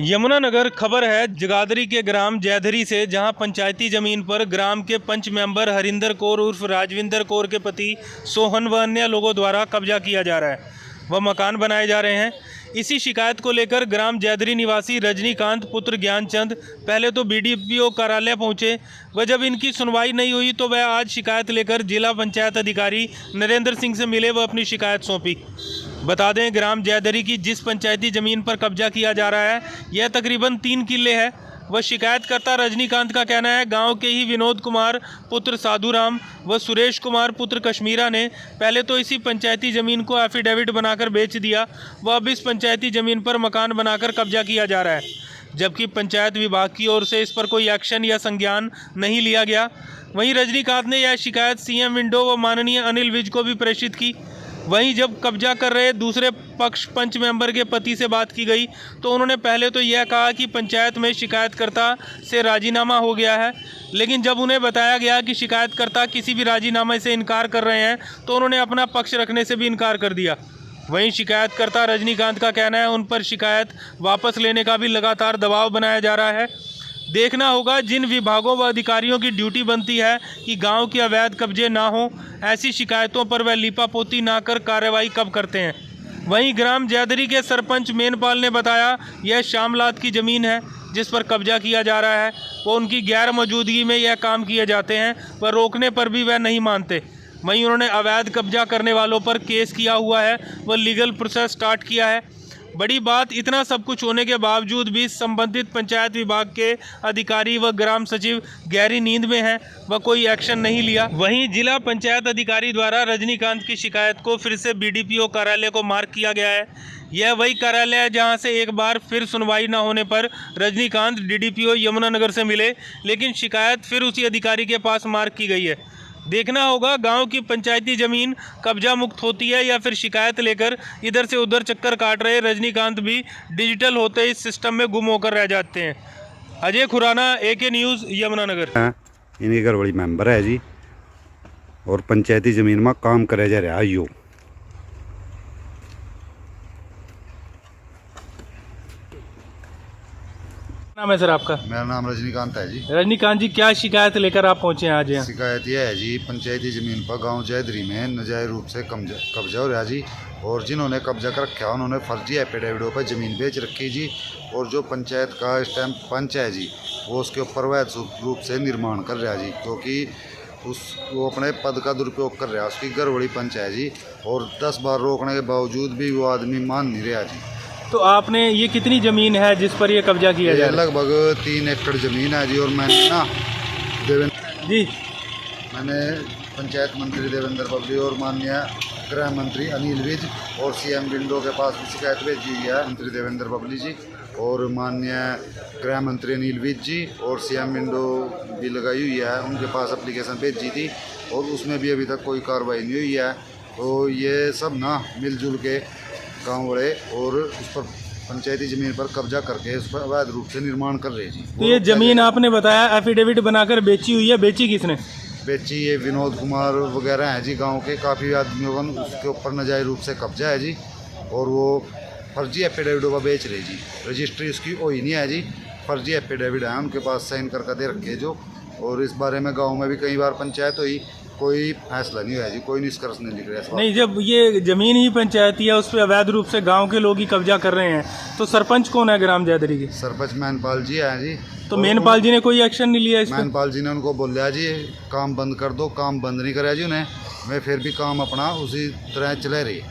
यमुनानगर खबर है जगाधरी के ग्राम जैधरी से, जहां पंचायती जमीन पर ग्राम के पंच मेंबर हरिंदर कौर उर्फ राजविंदर कौर के पति सोहन व अन्य लोगों द्वारा कब्जा किया जा रहा है व मकान बनाए जा रहे हैं। इसी शिकायत को लेकर ग्राम जैधरी निवासी रजनीकांत पुत्र ज्ञानचंद पहले तो बीडीपीओ कार्यालय पहुंचे व जब इनकी सुनवाई नहीं हुई तो वह आज शिकायत लेकर जिला पंचायत अधिकारी नरेंद्र सिंह से मिले व अपनी शिकायत सौंपी। बता दें, ग्राम जैधरी की जिस पंचायती ज़मीन पर कब्जा किया जा रहा है यह तकरीबन 3 किले है। वह शिकायतकर्ता रजनीकांत का कहना है गांव के ही विनोद कुमार पुत्र साधुराम व सुरेश कुमार पुत्र कश्मीरा ने पहले तो इसी पंचायती ज़मीन को एफिडेविट बनाकर बेच दिया व अब इस पंचायती ज़मीन पर मकान बनाकर कब्जा किया जा रहा है, जबकि पंचायत विभाग की ओर से इस पर कोई एक्शन या संज्ञान नहीं लिया गया। वहीं रजनीकांत ने यह शिकायत सीएम विंडो व माननीय अनिल विज को भी प्रेषित की। वहीं जब कब्जा कर रहे दूसरे पक्ष पंच मेंबर के पति से बात की गई तो उन्होंने पहले तो यह कहा कि पंचायत में शिकायतकर्ता से राजीनामा हो गया है, लेकिन जब उन्हें बताया गया कि शिकायतकर्ता किसी भी राजीनामे से इनकार कर रहे हैं तो उन्होंने अपना पक्ष रखने से भी इनकार कर दिया। वहीं शिकायतकर्ता रजनीकांत का कहना है उन पर शिकायत वापस लेने का भी लगातार दबाव बनाया जा रहा है। देखना होगा जिन विभागों व अधिकारियों की ड्यूटी बनती है कि गांव के अवैध कब्जे ना हो, ऐसी शिकायतों पर वह लीपापोती ना कर कार्रवाई कब करते हैं। वहीं ग्राम जैधरी के सरपंच मेनपाल ने बताया यह श्यामलात की ज़मीन है जिस पर कब्जा किया जा रहा है, वो उनकी गैर मौजूदगी में यह काम किए जाते हैं पर रोकने पर भी वह नहीं मानते। वहीं उन्होंने अवैध कब्जा करने वालों पर केस किया हुआ है व लीगल प्रोसेस स्टार्ट किया है। बड़ी बात, इतना सब कुछ होने के बावजूद भी संबंधित पंचायत विभाग के अधिकारी व ग्राम सचिव गहरी नींद में हैं व कोई एक्शन नहीं लिया। वहीं जिला पंचायत अधिकारी द्वारा रजनीकांत की शिकायत को फिर से बीडीपीओ कार्यालय को मार्क किया गया है। यह वही कार्यालय है जहां से एक बार फिर सुनवाई न होने पर रजनीकांत डीडीपीओ यमुनानगर से मिले, लेकिन शिकायत फिर उसी अधिकारी के पास मार्क की गई है। देखना होगा गांव की पंचायती ज़मीन कब्जा मुक्त होती है या फिर शिकायत लेकर इधर से उधर चक्कर काट रहे रजनीकांत भी डिजिटल होते इस सिस्टम में गुम होकर रह जाते हैं। Ajay Khurana, AK news, Yamunanagar. इनके घर वाली मेंबर है जी और पंचायती ज़मीन में काम करे जा रहा यो। नाम है सर आपका? मेरा नाम रजनीकांत है जी। रजनीकांत जी, क्या शिकायत लेकर आप पहुंचे हैं आज यहाँ? शिकायत यह है जी, पंचायती ज़मीन पर गांव जैधरी में नाजायज रूप से कब्जा हो रहा जी, और जिन्होंने कब्जा कर रखा उन्होंने फर्जी एफिडेविटों पर ज़मीन बेच रखी जी, और जो पंचायत का इस टाइम पंच है जी वो उसके ऊपर वैध रूप से निर्माण कर रहा जी, क्योंकि वो अपने पद का दुरुपयोग कर रहा है। उसकी गड़बड़ी पंच है जी, और 10 बार रोकने के बावजूद भी वो आदमी मान नहीं रहा जी। तो आपने ये कितनी ज़मीन है जिस पर ये कब्जा किया जाए? लगभग 3 एकड़ ज़मीन है जी, और मैंने ना मैंने पंचायत मंत्री देवेंद्र बबली और माननीय गृह मंत्री अनिल विज और सीएम विंडो के पास भी शिकायत भेजी हुई है, मंत्री देवेंद्र बबली जी और माननीय गृह मंत्री अनिल विज जी, और सीएम विंडो भी लगाई हुई है, उनके पास एप्लीकेशन भेजी थी और उसमें भी अभी तक कोई कार्रवाई नहीं हुई है। तो ये सब ना मिलजुल के गाँव वाले और उस पर पंचायती ज़मीन पर कब्जा करके उस पर अवैध रूप से निर्माण कर रहे जी। तो ये ज़मीन आपने बताया एफिडेविट बनाकर बेची हुई है, बेची किसने? बेची ये विनोद कुमार वगैरह हैं जी, गांव के काफ़ी आदमियों का उसके ऊपर नाजायज रूप से कब्जा है जी, और वो फर्जी एफिडेविटों पर बेच रहे जी। रजिस्ट्री उसकी हो ही नहीं है जी, फर्जी एफिडेविट है उनके पास साइन करके दे रखे जो, और इस बारे में गाँव में भी कई बार पंचायत हुई, कोई फैसला नहीं हुआ जी, कोई निष्कर्ष नहीं निकला है। नहीं, जब ये ज़मीन ही पंचायती है उस पर अवैध रूप से गांव के लोग ही कब्जा कर रहे हैं तो सरपंच कौन है ग्राम जैधरी के? सरपंच मेनपाल जी हैं जी। तो मेनपाल जी ने कोई एक्शन नहीं लिया इस पर? मेनपाल जी ने उनको बोला जी काम बंद कर दो, काम बंद नहीं करा जी उन्हें, मैं फिर भी काम अपना उसी तरह चला रही।